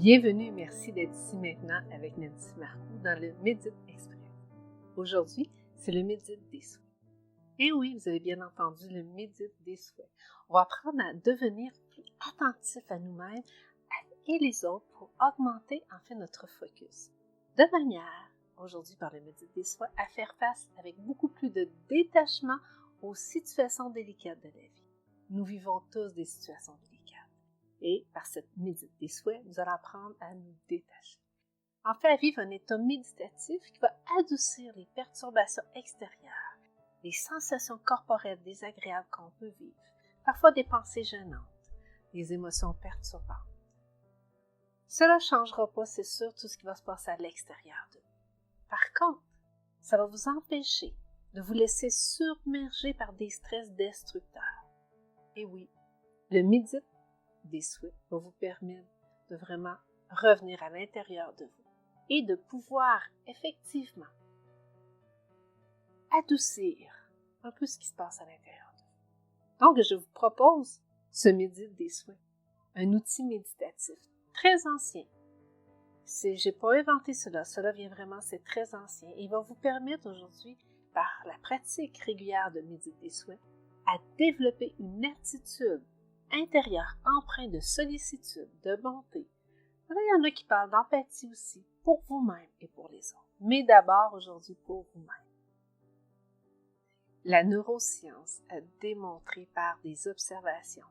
Bienvenue et merci d'être ici maintenant avec Nancy Marcoux dans le Médite Express. Aujourd'hui, c'est le Médite des souhaits. Et oui, vous avez bien entendu le Médite des souhaits. On va apprendre à devenir plus attentif à nous-mêmes et les autres pour augmenter en fait notre focus. De manière, aujourd'hui par le Médite des souhaits, à faire face avec beaucoup plus de détachement aux situations délicates de la vie. Nous vivons tous des situations délicates. Et par cette médite des souhaits, nous allons apprendre à nous détacher. En fait, à vivre un état méditatif qui va adoucir les perturbations extérieures, les sensations corporelles désagréables qu'on peut vivre, parfois des pensées gênantes, des émotions perturbantes. Cela ne changera pas, c'est sûr, tout ce qui va se passer à l'extérieur de vous. Par contre, ça va vous empêcher de vous laisser submerger par des stress destructeurs. Et oui, le médite des souhaits va vous permettre de vraiment revenir à l'intérieur de vous et de pouvoir effectivement adoucir un peu ce qui se passe à l'intérieur de vous. Donc, je vous propose ce médite des souhaits, un outil méditatif très ancien. Je n'ai pas inventé cela vient vraiment, c'est très ancien. Il va vous permettre aujourd'hui, par la pratique régulière de médite des souhaits, à développer une attitude intérieur empreint de sollicitude, de bonté. Là, il y en a qui parlent d'empathie aussi, pour vous-même et pour les autres. Mais d'abord, aujourd'hui, pour vous-même. La neuroscience a démontré par des observations,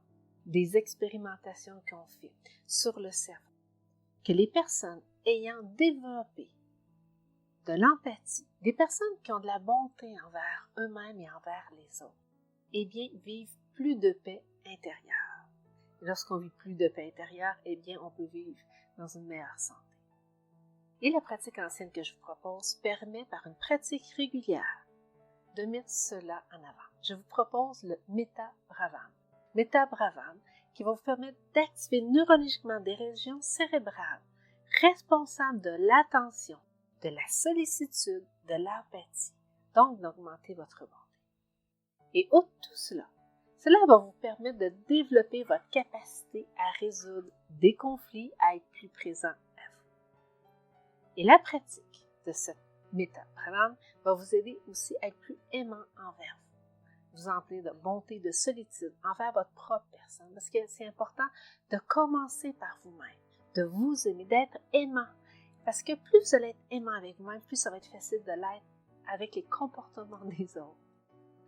des expérimentations qu'on fait sur le cerveau, que les personnes ayant développé de l'empathie, des personnes qui ont de la bonté envers eux-mêmes et envers les autres, eh bien, vivent plus de paix intérieure. Et lorsqu'on vit plus de paix intérieure, eh bien, on peut vivre dans une meilleure santé. Et la pratique ancienne que je vous propose permet, par une pratique régulière, de mettre cela en avant. Je vous propose le Metta Bravam. Metta Bravam, qui va vous permettre d'activer neurologiquement des régions cérébrales responsables de l'attention, de la sollicitude, de l'empathie, donc d'augmenter votre bonté. Et outre tout cela va vous permettre de développer votre capacité à résoudre des conflits, à être plus présent à vous. Et la pratique de cette Metta Bravam va vous aider aussi à être plus aimant envers vous. Vous emplir de bonté, de solitude envers votre propre personne, parce que c'est important de commencer par vous-même, de vous aimer, d'être aimant. Parce que plus vous allez être aimant avec vous-même, plus ça va être facile de l'être avec les comportements des autres.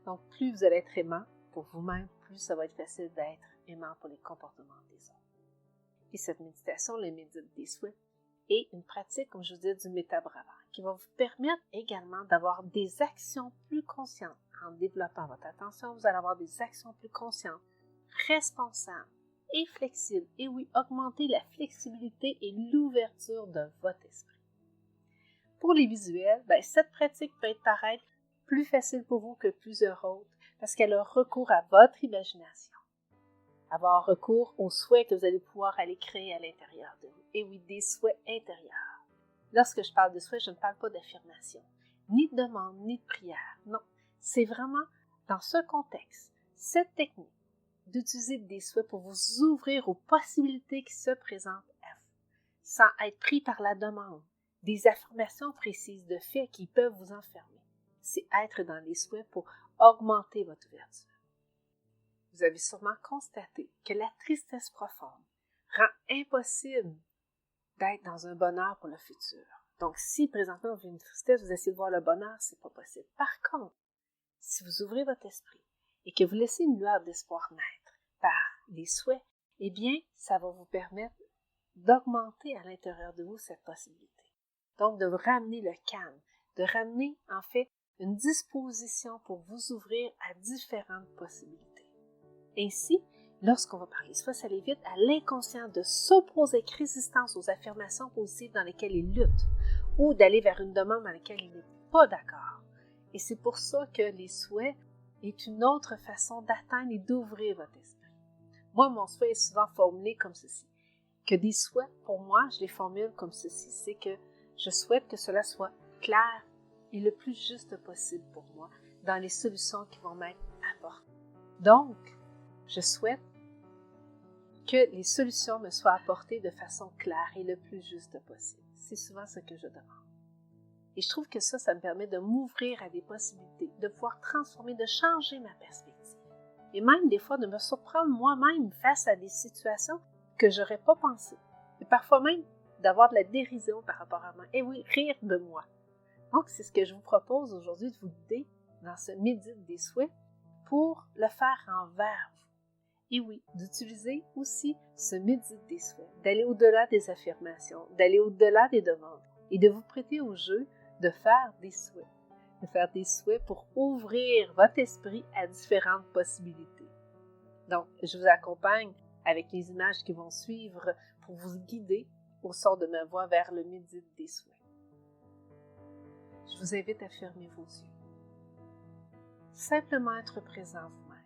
Donc, plus vous allez être aimant pour vous-même, plus ça va être facile d'être aimant pour les comportements des autres. Et cette méditation, le médite des souhaits, est une pratique, comme je vous disais, du Metta Bravam, qui va vous permettre également d'avoir des actions plus conscientes. En développant votre attention, vous allez avoir des actions plus conscientes, responsables et flexibles. Et oui, augmenter la flexibilité et l'ouverture de votre esprit. Pour les visuels, cette pratique peut paraître plus facile pour vous que plusieurs autres parce qu'elle a recours à votre imagination, avoir recours aux souhaits que vous allez pouvoir aller créer à l'intérieur de vous. Et oui, des souhaits intérieurs. Lorsque je parle de souhaits, je ne parle pas d'affirmation, ni de demande, ni de prière. Non, c'est vraiment dans ce contexte, cette technique, d'utiliser des souhaits pour vous ouvrir aux possibilités qui se présentent à vous, sans être pris par la demande, des affirmations précises de faits qui peuvent vous enfermer. C'est être dans les souhaits pour augmenter votre ouverture. Vous avez sûrement constaté que la tristesse profonde rend impossible d'être dans un bonheur pour le futur. Donc, si présentement vous avez une tristesse, vous essayez de voir le bonheur, c'est pas possible. Par contre, si vous ouvrez votre esprit et que vous laissez une lueur d'espoir naître par les souhaits, eh bien, ça va vous permettre d'augmenter à l'intérieur de vous cette possibilité. Donc, de vous ramener le calme, de ramener, en fait, une disposition pour vous ouvrir à différentes possibilités. Ainsi, lorsqu'on va parler soit ça évite à l'inconscient de s'opposer avec résistance aux affirmations positives dans lesquelles il lutte ou d'aller vers une demande dans laquelle il n'est pas d'accord. Et c'est pour ça que les souhaits est une autre façon d'atteindre et d'ouvrir votre esprit. Moi, mon souhait est souvent formulé comme ceci. Que des souhaits, pour moi, je les formule comme ceci, c'est que je souhaite que cela soit clair et le plus juste possible pour moi dans les solutions qui vont m'être apportées. Donc, je souhaite que les solutions me soient apportées de façon claire et le plus juste possible. C'est souvent ce que je demande. Et je trouve que ça me permet de m'ouvrir à des possibilités, de pouvoir transformer, de changer ma perspective. Et même des fois de me surprendre moi-même face à des situations que je n'aurais pas pensé. Et parfois même d'avoir de la dérision par rapport à moi. Et oui, rire de moi. Donc, c'est ce que je vous propose aujourd'hui de vous guider dans ce médite des souhaits pour le faire envers vous. Et oui, d'utiliser aussi ce médite des souhaits, d'aller au-delà des affirmations, d'aller au-delà des demandes et de vous prêter au jeu de faire des souhaits. De faire des souhaits pour ouvrir votre esprit à différentes possibilités. Donc, je vous accompagne avec les images qui vont suivre pour vous guider au son de ma voix vers le médite des souhaits. Je vous invite à fermer vos yeux. Simplement être présent vous-même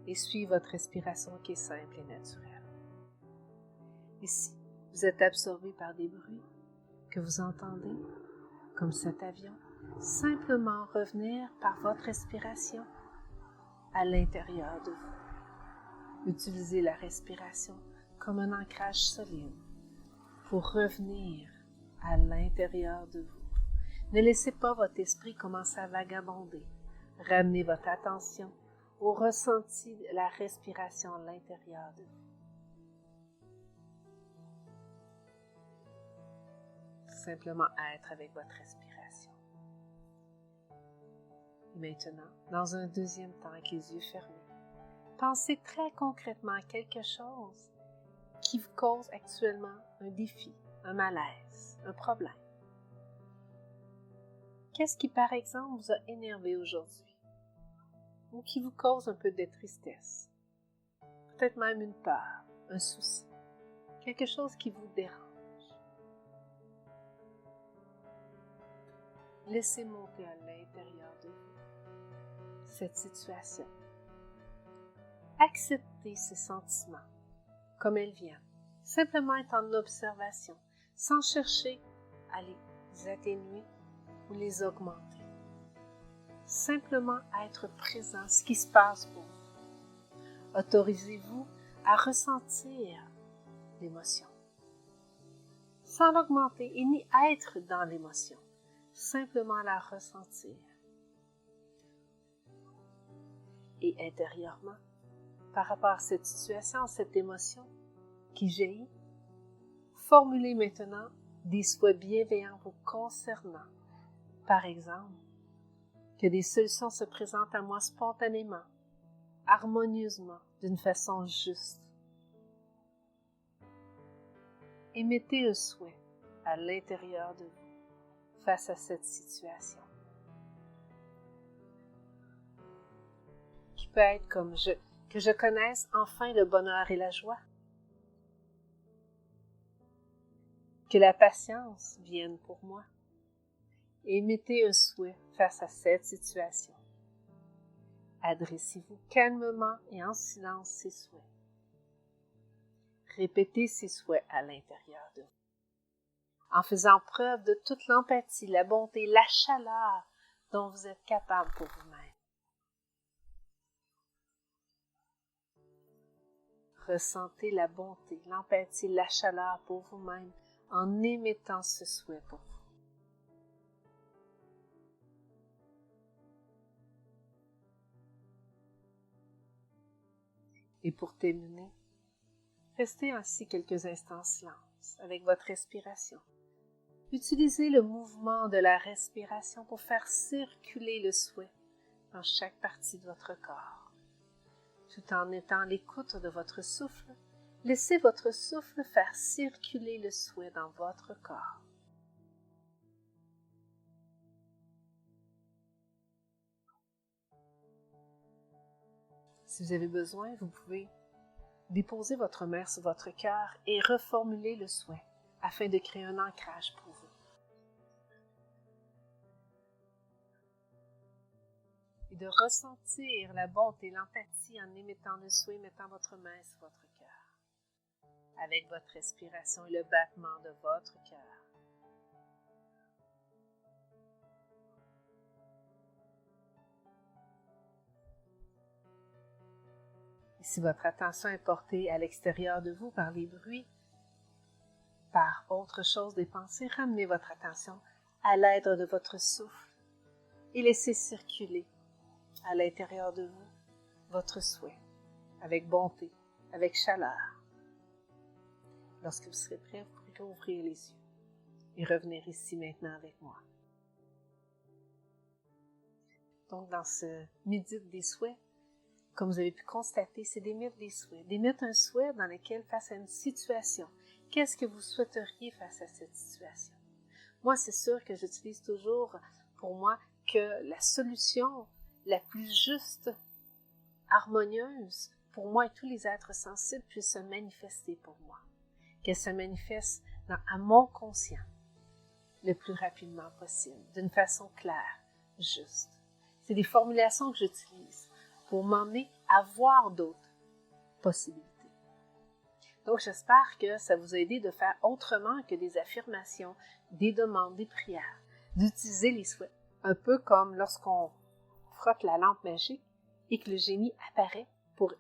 et suivre votre respiration qui est simple et naturelle. Et si vous êtes absorbé par des bruits que vous entendez, comme cet avion, simplement revenir par votre respiration à l'intérieur de vous. Utilisez la respiration comme un ancrage solide pour revenir à l'intérieur de vous. Ne laissez pas votre esprit commencer à vagabonder. Ramenez votre attention au ressenti de la respiration à l'intérieur de vous. Simplement être avec votre respiration. Et maintenant, dans un deuxième temps avec les yeux fermés, pensez très concrètement à quelque chose qui vous cause actuellement un défi, un malaise, un problème. Qu'est-ce qui, par exemple, vous a énervé aujourd'hui ou qui vous cause un peu de tristesse? Peut-être même une peur, un souci, quelque chose qui vous dérange. Laissez monter à l'intérieur de vous cette situation. Acceptez ces sentiments comme elles viennent. Simplement être en observation, sans chercher à les atténuer ou les augmenter. Simplement être présent, ce qui se passe pour vous. Autorisez-vous à ressentir l'émotion, sans l'augmenter et ni être dans l'émotion, simplement la ressentir. Et intérieurement, par rapport à cette situation, cette émotion qui jaillit, formulez maintenant des souhaits bienveillants vous concernant. Par exemple, que des solutions se présentent à moi spontanément, harmonieusement, d'une façon juste. Émettez un souhait à l'intérieur de vous face à cette situation. Qui peut être comme que je connaisse enfin le bonheur et la joie. Que la patience vienne pour moi. Émettez un souhait face à cette situation. Adressez-vous calmement et en silence ces souhaits. Répétez ces souhaits à l'intérieur de vous, en faisant preuve de toute l'empathie, la bonté, la chaleur dont vous êtes capable pour vous-même. Ressentez la bonté, l'empathie, la chaleur pour vous-même en émettant ce souhait pour vous. Et pour terminer, restez ainsi quelques instants en silence avec votre respiration. Utilisez le mouvement de la respiration pour faire circuler le souhait dans chaque partie de votre corps. Tout en étant à l'écoute de votre souffle, laissez votre souffle faire circuler le souhait dans votre corps. Si vous avez besoin, vous pouvez déposer votre main sur votre cœur et reformuler le souhait afin de créer un ancrage pour vous. Et de ressentir la bonté et l'empathie en émettant le souhait, mettant votre main sur votre cœur, avec votre respiration et le battement de votre cœur. Et si votre attention est portée à l'extérieur de vous par les bruits, par autre chose des pensées, ramenez votre attention à l'aide de votre souffle et laissez circuler à l'intérieur de vous votre souhait avec bonté, avec chaleur. Lorsque vous serez prêt, vous pourrez ouvrir les yeux et revenir ici maintenant avec moi. Donc, dans ce midi des souhaits, comme vous avez pu constater, c'est d'émettre des souhaits. D'émettre un souhait dans lequel, face à une situation, qu'est-ce que vous souhaiteriez face à cette situation? Moi, c'est sûr que j'utilise toujours pour moi que la solution la plus juste, harmonieuse, pour moi et tous les êtres sensibles puisse se manifester pour moi. Qu'elle se manifeste à mon conscient le plus rapidement possible, d'une façon claire, juste. C'est des formulations que j'utilise pour m'emmener à voir d'autres possibilités. Donc, j'espère que ça vous a aidé de faire autrement que des affirmations, des demandes, des prières, d'utiliser les souhaits, un peu comme lorsqu'on frotte la lampe magique et que le génie apparaît pour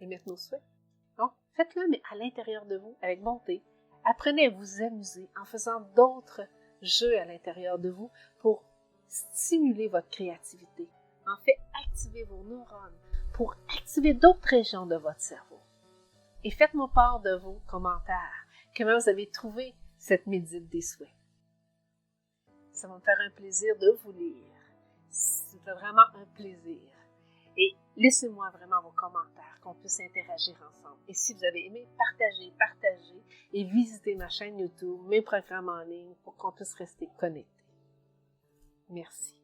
émettre nos souhaits. Donc, faites-le, mais à l'intérieur de vous, avec bonté. Apprenez à vous amuser en faisant d'autres jeux à l'intérieur de vous pour stimuler votre créativité. En fait, activez vos neurones pour activer d'autres régions de votre cerveau. Et faites-moi part de vos commentaires. Comment vous avez trouvé cette médite des souhaits? Ça va me faire un plaisir de vous lire. C'est vraiment un plaisir. Et laissez-moi vraiment vos commentaires, qu'on puisse interagir ensemble. Et si vous avez aimé, partagez et visitez ma chaîne YouTube, mes programmes en ligne pour qu'on puisse rester connectés. Merci.